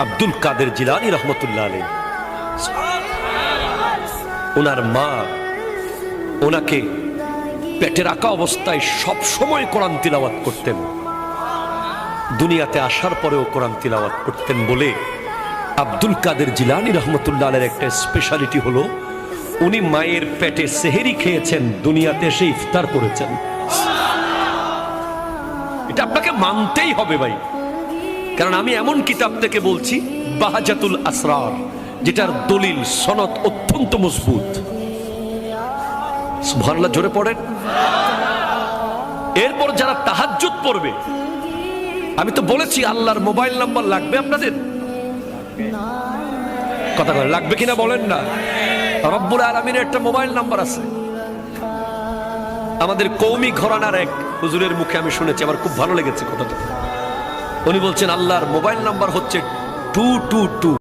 আব্দুল কাদের জিলানী রহমতুল্লাহ আলাইহি, ওনার মা ওনাকে পেটে রাখা অবস্থায় সব সময় কোরআন তিলাওয়াত করতেন, দুনিয়াতে আসার পরেও কোরআন তিলাওয়াত করতেন বলে আব্দুল কাদের জিলানী রহমতুল্লাহ আলাইহির একটা স্পেশালিটি হলো উনি মায়ের পেটে সেহেরি খেয়েছেন, দুনিয়াতে এসে ইফতার করেছেন। এটা আপনাকে মানতেই হবে ভাই, কারণ আমি এমন কিতাব থেকে বলছি বাহাজাতুল আসরার, যেটার দলিল সনদ অত্যন্ত মজবুত। সুবহানাল্লাহ, জোরে পড়েন। এরপর যারা তাহাজ্জুদ পড়বে, আমি তো বলেছি আল্লাহর মোবাইল নাম্বার লাগবে আপনাদের, কথা বলেন লাগবে কিনা বলেন না। রব্বুল আলামিনের একটা মোবাইল নাম্বার আছে। আমাদের কওমি ঘরানার এক হুজুরের মুখে আমি শুনেছি, আমার খুব ভালো লেগেছে কথাটা। উনি বলছেন আল্লাহর মোবাইল নাম্বার হচ্ছে 222